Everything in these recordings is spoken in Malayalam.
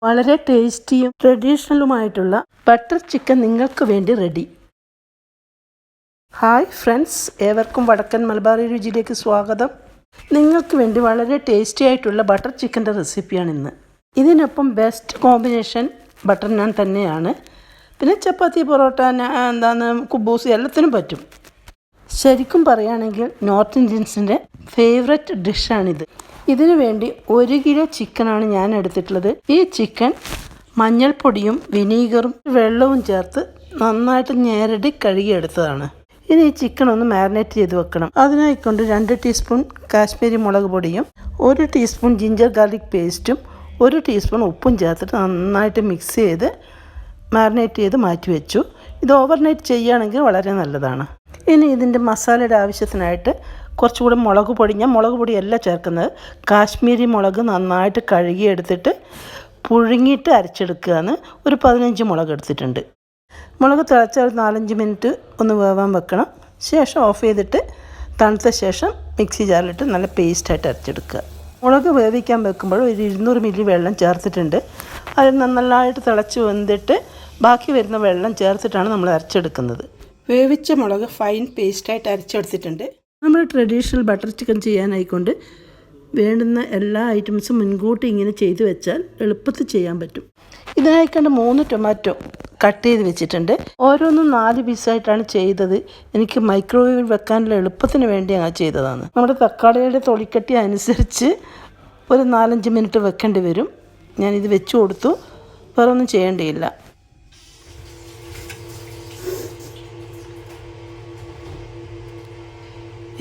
വളരെ ടേസ്റ്റിയും ട്രഡീഷണലുമായിട്ടുള്ള ബട്ടർ ചിക്കൻ നിങ്ങൾക്ക് വേണ്ടി റെഡി. ഹായ് ഫ്രണ്ട്സ്, ഏവർക്കും വടക്കൻ മലബാറി രുചിയിലേക്ക് സ്വാഗതം. നിങ്ങൾക്ക് വേണ്ടി വളരെ ടേസ്റ്റി ആയിട്ടുള്ള ബട്ടർ ചിക്കൻ്റെ റെസിപ്പിയാണിന്ന്. ഇതിനൊപ്പം ബെസ്റ്റ് കോമ്പിനേഷൻ ബട്ടർ നാൻ തന്നെയാണ്. പിന്നെ ചപ്പാത്തി, പൊറോട്ട, കുബൂസ് എല്ലാത്തിനും പറ്റും. ശരിക്കും പറയുകയാണെങ്കിൽ നോർത്ത് ഇന്ത്യൻസിൻ്റെ ഫേവററ്റ് ഡിഷാണിത്. ഇതിനു വേണ്ടി 1 കിലോ ചിക്കനാണ് ഞാൻ എടുത്തിട്ടുള്ളത്. ഈ ചിക്കൻ മഞ്ഞൾപ്പൊടിയും വിനീഗറും വെള്ളവും ചേർത്ത് നന്നായിട്ട് ഞെരടി കഴുകിയെടുത്തതാണ്. ഇനി ഈ ചിക്കൻ ഒന്ന് മാരിനേറ്റ് ചെയ്ത് വെക്കണം. അതിനായിക്കൊണ്ട് 2 ടീസ്പൂൺ കാശ്മീരി മുളക് പൊടിയും 1 ടീസ്പൂൺ ജിഞ്ചർ ഗാർലിക് പേസ്റ്റും 1 ടീസ്പൂൺ ഉപ്പും ചേർത്തിട്ട് നന്നായിട്ട് മിക്സ് ചെയ്ത് മാരിനേറ്റ് ചെയ്ത് മാറ്റി വെച്ചു. ഇത് ഓവർനൈറ്റ് ചെയ്യുകയാണെങ്കിൽ വളരെ നല്ലതാണ്. ഇനി ഇതിൻ്റെ മസാലയുടെ ആവശ്യത്തിനായിട്ട് കുറച്ചുകൂടി മുളക് പൊടി, ഞാൻ മുളക് പൊടിയല്ല ചേർക്കുന്നത്, കാശ്മീരി മുളക് നന്നായിട്ട് കഴുകിയെടുത്തിട്ട് പുഴുങ്ങിയിട്ട് അരച്ചെടുക്കുകയാണ്. ഒരു 15 മുളക് എടുത്തിട്ടുണ്ട്. മുളക് തിളച്ചാൽ 4-5 മിനിറ്റ് ഒന്ന് വേവാൻ വെക്കണം. ശേഷം ഓഫ് ചെയ്തിട്ട് തണുത്ത ശേഷം മിക്സി ജാറിലിട്ട് നല്ല പേസ്റ്റായിട്ട് അരച്ചെടുക്കുക. മുളക് വേവിക്കാൻ വെക്കുമ്പോൾ ഒരു 200 മില്ലി വെള്ളം ചേർത്തിട്ടുണ്ട്. അത് നന്നായിട്ട് തിളച്ച് വെന്തിട്ട് ബാക്കി വരുന്ന വെള്ളം ചേർത്തിട്ടാണ് നമ്മൾ അരച്ചെടുക്കുന്നത്. വേവിച്ച മുളക് ഫൈൻ പേസ്റ്റായിട്ട് അരച്ചെടുത്തിട്ടുണ്ട്. നമ്മൾ ട്രഡീഷണൽ ബട്ടർ ചിക്കൻ ചെയ്യാനായിക്കൊണ്ട് വേണ്ടുന്ന എല്ലാ ഐറ്റംസും മുൻകൂട്ടി ഇങ്ങനെ ചെയ്തു വെച്ചാൽ എളുപ്പത്തിൽ ചെയ്യാൻ പറ്റും. ഇതിനായിക്കൊണ്ട് 3 ടൊമാറ്റോ കട്ട് ചെയ്ത് വെച്ചിട്ടുണ്ട്. ഓരോന്നും 4 പീസായിട്ടാണ് ചെയ്തത്. എനിക്ക് മൈക്രോവേവിൽ വെക്കാനുള്ള എളുപ്പത്തിന് വേണ്ടി അങ്ങനെ ചെയ്തതാണ്. നമ്മുടെ തക്കാളിയുടെ തൊലിക്കട്ടി അനുസരിച്ച് ഒരു 4-5 മിനിറ്റ് വെക്കേണ്ടി വരും. ഞാനിത് വെച്ച് കൊടുത്തു, വേറെ ഒന്നും ചെയ്യേണ്ടിയില്ല.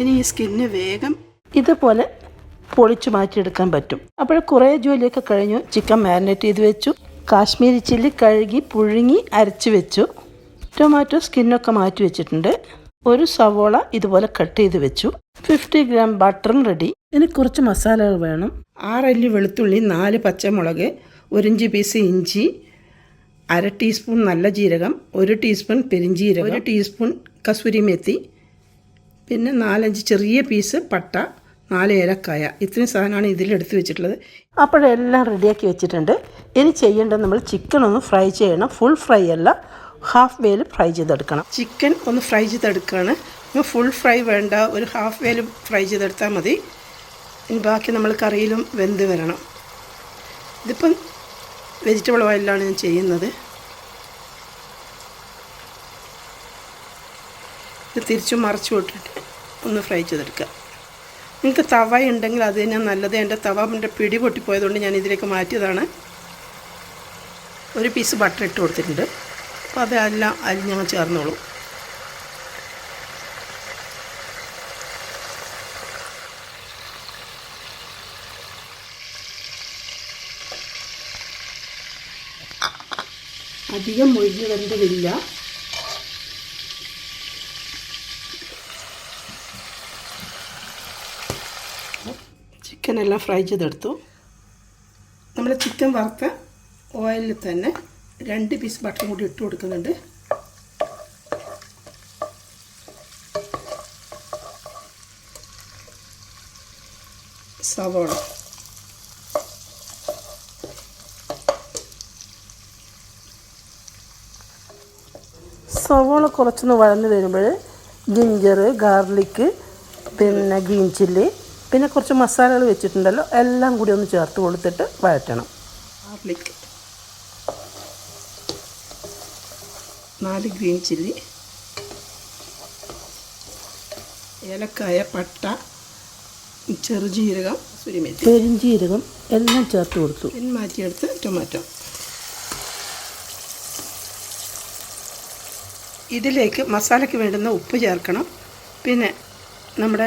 ഇനി ഈ സ്കിന്ന് വേഗം ഇതുപോലെ പൊളിച്ചു മാറ്റിയെടുക്കാൻ പറ്റും. അപ്പോൾ കുറേ ജോലിയൊക്കെ കഴിഞ്ഞു. ചിക്കൻ മാരിനേറ്റ് ചെയ്ത് വെച്ചു. കാശ്മീരി ചില്ലി കഴുകി പുഴുങ്ങി അരച്ച് വെച്ചു. ടൊമാറ്റോ സ്കിന്നൊക്കെ മാറ്റി വെച്ചിട്ടുണ്ട്. ഒരു സവോള ഇതുപോലെ കട്ട് ചെയ്ത് വെച്ചു. 50 ഗ്രാം ബട്ടറും റെഡി. ഇനി കുറച്ച് മസാലകൾ വേണം. 6 അല്ലി വെളുത്തുള്ളി, 4 പച്ചമുളക്, 1 ഇഞ്ച് പീസ് ഇഞ്ചി, 1/2 ടീസ്പൂൺ നല്ല ജീരകം, 1 ടീസ്പൂൺ പെരിഞ്ജീരകം, 1 ടീസ്പൂൺ കസൂരി മേത്തി, പിന്നെ 4-5 ചെറിയ പീസ് പട്ട, 4 ഏലക്കായ. ഇത്രയും സാധനമാണ് ഇതിലെടുത്ത് വെച്ചിട്ടുള്ളത്. അപ്പോഴെല്ലാം റെഡിയാക്കി വെച്ചിട്ടുണ്ട്. ഇനി ചെയ്യേണ്ടത് നമ്മൾ ചിക്കൻ ഒന്ന് ഫ്രൈ ചെയ്യണം. ഫുൾ ഫ്രൈ അല്ല, ഹാഫ് വേയിൽ ഫ്രൈ ചെയ്തെടുക്കണം. ചിക്കൻ ഒന്ന് ഫ്രൈ ചെയ്തെടുക്കുകയാണ്. ഫുൾ ഫ്രൈ വേണ്ട, ഒരു ഹാഫ് വേയിൽ ഫ്രൈ ചെയ്തെടുത്താൽ മതി. ഇനി ബാക്കി നമ്മൾ കറിയിലും വെന്ത് വരണം. ഇതിപ്പം വെജിറ്റബിൾ ഓയിലാണ് ഞാൻ ചെയ്യുന്നത്. ഇത് തിരിച്ചും മറിച്ചു വിട്ടിട്ട് ഒന്ന് ഫ്രൈ ചെയ്തെടുക്കുക. നിങ്ങൾക്ക് തവ ഉണ്ടെങ്കിൽ അത് തന്നെ നല്ലത്. എൻ്റെ തവൻ്റെ പിടി പൊട്ടിപ്പോയതുകൊണ്ട് ഞാൻ ഇതിലേക്ക് മാറ്റിയതാണ്. 1 പീസ് ബട്ടർ ഇട്ട് കൊടുത്തിട്ടുണ്ട്. അപ്പോൾ അതെല്ലാം അരിഞ്ഞങ്ങ് ചേർന്നോളൂ. അധികം മൊഴിഞ്ഞ് വരേണ്ടതില്ല. ചിക്കൻ എല്ലാം ഫ്രൈ ചെയ്തെടുത്തു. നമ്മൾ ചിക്കൻ വറുത്ത ഓയിലിൽ തന്നെ 2 പീസ് ബട്ടർ കൂടി ഇട്ട് കൊടുക്കുന്നുണ്ട്. സവോള, സവോള കുറച്ചൊന്ന് വഴന്ന് വരുമ്പോൾ ജിഞ്ചർ, ഗാർലിക്ക്, പിന്നെ ഗ്രീൻ ചില്ലി, പിന്നെ കുറച്ച് മസാലകൾ വെച്ചിട്ടുണ്ടല്ലോ, എല്ലാം കൂടി ഒന്ന് ചേർത്ത് കൊടുത്തിട്ട് വഴറ്റണം. ഗാർലിക്, 4 ഗ്രീൻ ചില്ലി, ഏലക്കായ, പട്ട, ചെറുജീരകം, സുരിമേത്തി, പെരിഞ്ജീരകം എല്ലാം ചേർത്ത് കൊടുത്തു. പിന്നെ മാറ്റിയെടുത്ത് ടൊമാറ്റോ. ഇതിലേക്ക് മസാലയ്ക്ക് വേണ്ടുന്ന ഉപ്പ് ചേർക്കണം. പിന്നെ നമ്മുടെ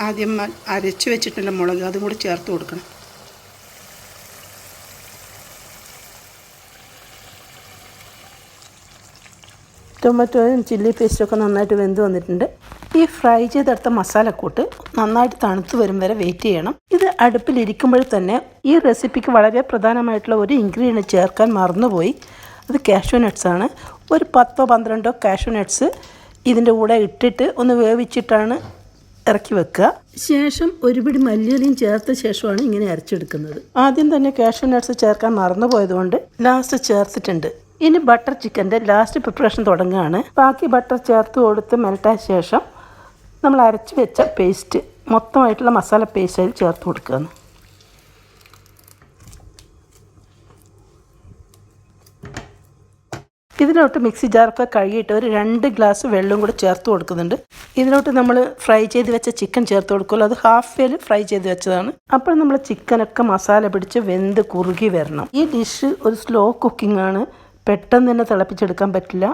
ആദ്യം അരച്ച് വെച്ചിട്ടുള്ള മുളക് അതും കൂടി ചേർത്ത് കൊടുക്കണം. ടൊമാറ്റോയും ചില്ലി പേസ്റ്റൊക്കെ നന്നായിട്ട് വെന്ത് വന്നിട്ടുണ്ട്. ഈ ഫ്രൈ ചെയ്തെടുത്ത മസാലക്കൂട്ട് നന്നായിട്ട് തണുത്ത് വരും വരെ വെയിറ്റ് ചെയ്യണം. ഇത് അടുപ്പിലിരിക്കുമ്പോൾ തന്നെ ഈ റെസിപ്പിക്ക് വളരെ പ്രധാനമായിട്ടുള്ള ഒരു ഇൻഗ്രീഡിയൻറ്റ് ചേർക്കാൻ മറന്നുപോയി. അത് കാഷ്യൂ നട്ട്സാണ്. ഒരു 10-12 കാഷ്യൂ നട്ട്സ് ഇതിൻ്റെ കൂടെ ഇട്ടിട്ട് ഒന്ന് വേവിച്ചിട്ടാണ് ഇറക്കി വെക്കുക. ശേഷം ഒരു പിടി മല്ലിയിലയും ചേർത്ത ശേഷമാണ് ഇങ്ങനെ അരച്ചെടുക്കുന്നത്. ആദ്യം തന്നെ കാഷ്യൂ നട്ട്സ് ചേർക്കാൻ മറന്നുപോയതുകൊണ്ട് ലാസ്റ്റ് ചേർത്തിട്ടുണ്ട്. ഇനി ബട്ടർ ചിക്കൻ്റെ ലാസ്റ്റ് പ്രിപ്പറേഷൻ തുടങ്ങുകയാണ്. ബാക്കി ബട്ടർ ചേർത്ത് കൊടുത്ത് മെൽറ്റായ ശേഷം നമ്മൾ അരച്ച് വെച്ച പേസ്റ്റ്, മൊത്തമായിട്ടുള്ള മസാല പേസ്റ്റ് അതിൽ ചേർത്ത് കൊടുക്കുകയാണ്. ഇതിലോട്ട് മിക്സി ജാറൊക്കെ കഴുകിയിട്ട് ഒരു 2 ഗ്ലാസ് വെള്ളം കൂടി ചേർത്ത് കൊടുക്കുന്നുണ്ട്. ഇതിലോട്ട് നമ്മൾ ഫ്രൈ ചെയ്ത് വെച്ച ചിക്കൻ ചേർത്ത് കൊടുക്കുമല്ലോ, അത് ഹാഫ് വേയിൽ ഫ്രൈ ചെയ്ത് വെച്ചതാണ്. അപ്പോൾ നമ്മൾ ചിക്കനൊക്കെ മസാല പിടിച്ച് വെന്ത് കുറുകി വരണം. ഈ ഡിഷ് ഒരു സ്ലോ കുക്കിംഗ് ആണ്, പെട്ടെന്ന് തന്നെ തിളപ്പിച്ചെടുക്കാൻ പറ്റില്ല.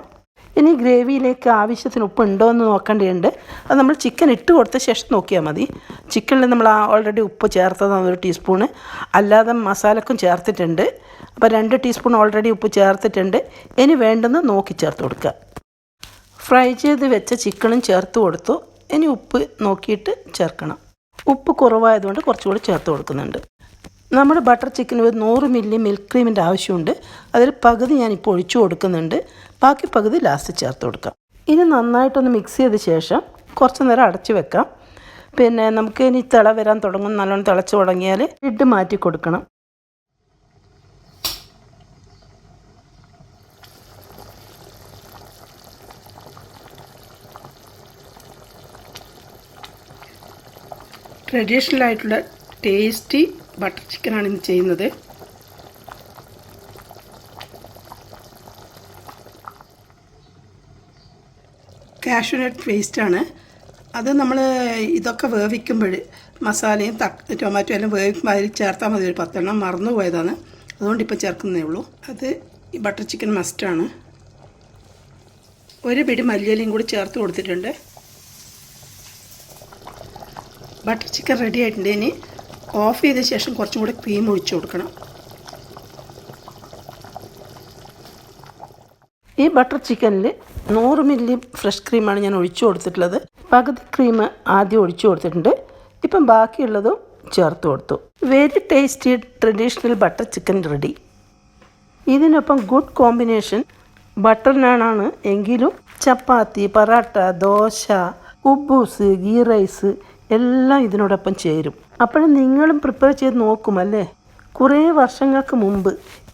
ഇനി ഗ്രേവിയിലേക്ക് ആവശ്യത്തിന് ഉപ്പ് ഉണ്ടോ എന്ന് നോക്കേണ്ടതുണ്ട്. അത് നമ്മൾ ചിക്കൻ ഇട്ട് കൊടുത്ത ശേഷം നോക്കിയാൽ മതി. ചിക്കനിൽ നമ്മൾ ഓൾറെഡി ഉപ്പ് ചേർത്തതാണ് 1 ടീസ്പൂണ്, അല്ലാതെ മസാലക്കും ചേർത്തിട്ടുണ്ട്. അപ്പോൾ 2 ടീസ്പൂൺ ഓൾറെഡി ഉപ്പ് ചേർത്തിട്ടുണ്ട്. ഇനി വേണ്ടെന്ന് നോക്കി ചേർത്ത് കൊടുക്കുക. ഫ്രൈ ചെയ്ത് വെച്ച ചിക്കനും ചേർത്ത് കൊടുത്തു. ഇനി ഉപ്പ് നോക്കിയിട്ട് ചേർക്കണം. ഉപ്പ് കുറവായതുകൊണ്ട് കുറച്ചുകൂടി ചേർത്ത് കൊടുക്കുന്നുണ്ട്. നമ്മുടെ ബട്ടർ ചിക്കന് ഒരു 100 മില്ലി മിൽക്ക് ക്രീമിൻ്റെ ആവശ്യമുണ്ട്. അതിൽ പകുതി ഞാനിപ്പോൾ ഒഴിച്ചു കൊടുക്കുന്നുണ്ട്, ബാക്കി പകുതി ലാസ്റ്റ് ചേർത്ത് കൊടുക്കാം. ഇനി നന്നായിട്ടൊന്ന് മിക്സ് ചെയ്ത ശേഷം കുറച്ച് നേരം അടച്ച് വെക്കാം. പിന്നെ നമുക്ക് ഇനി തിള വരാൻ തുടങ്ങും. നല്ലോണം തിളച്ച് തുടങ്ങിയാൽ ലിഡ് മാറ്റി കൊടുക്കണം. ട്രഡീഷണൽ ആയിട്ടുള്ള ടേസ്റ്റി ബട്ടർ ചിക്കനാണ് ഇന്ന് ചെയ്യുന്നത്. കാഷ്യൂ നട്ട് പേസ്റ്റാണ് അത്. നമ്മൾ ഇതൊക്കെ വേവിക്കുമ്പോൾ മസാലയും ടൊമാറ്റോ എല്ലാം വേവിക്കുമ്പോൾ അതിൽ ചേർത്താൽ മതി. ഒരു 10 എണ്ണം മറന്നു പോയതാണ്, അതുകൊണ്ട് ഇപ്പോൾ ചേർക്കുന്നേ ഉള്ളൂ. അത് ഈ ബട്ടർ ചിക്കൻ മസ്റ്റാണ്. ഒരു പിടി മല്ലിയിലയും കൂടി ചേർത്ത് കൊടുത്തിട്ടുണ്ട്. ബട്ടർ ചിക്കൻ റെഡി ആയിട്ടുണ്ട്. ഇനി ഓഫ് ചെയ്ത ശേഷം കുറച്ചും കൂടി ക്രീം ഒഴിച്ചു കൊടുക്കണം. ഈ ബട്ടർ ചിക്കനിൽ 100 മില്ലി ഫ്രഷ് ക്രീമാണ് ഞാൻ ഒഴിച്ചു കൊടുത്തിട്ടുള്ളത്. പകുതി ക്രീം ആദ്യം ഒഴിച്ചു കൊടുത്തിട്ടുണ്ട്. ഇപ്പം ബാക്കിയുള്ളതും ചേർത്ത് കൊടുത്തു. Very tasty traditional butter chicken ready. ഇതിനൊപ്പം ഗുഡ് കോമ്പിനേഷൻ ബട്ടർ നാനാണ് എങ്കിലും ചപ്പാത്തി, പൊറാട്ട, ദോശ, കുബൂസ്, ഗീ റൈസ് എല്ലാം ഇതിനോടൊപ്പം ചേരും. അപ്പോഴും നിങ്ങളും പ്രിപ്പയർ ചെയ്ത് നോക്കുമല്ലേ. കുറേ വർഷങ്ങൾക്ക് മുമ്പ്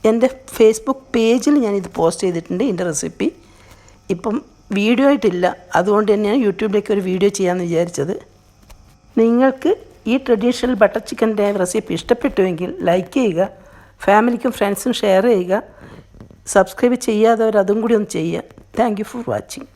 എൻ്റെ ഫേസ്ബുക്ക് പേജിൽ ഞാനിത് പോസ്റ്റ് ചെയ്തിട്ടുണ്ട്, ഇതിൻ്റെ റെസിപ്പി. ഇപ്പം വീഡിയോ ആയിട്ടില്ല, അതുകൊണ്ട് തന്നെയാണ് യൂട്യൂബിലേക്ക് ഒരു വീഡിയോ ചെയ്യാമെന്ന് വിചാരിച്ചത്. നിങ്ങൾക്ക് ഈ ട്രഡീഷണൽ ബട്ടർ ചിക്കൻ്റെ റെസിപ്പി ഇഷ്ടപ്പെട്ടുവെങ്കിൽ ലൈക്ക് ചെയ്യുക, ഫാമിലിക്കും ഫ്രണ്ട്സിനും ഷെയർ ചെയ്യുക, സബ്സ്ക്രൈബ് ചെയ്യാത്തവർ അതും കൂടി ഒന്ന് ചെയ്യുക. Thank you for watching.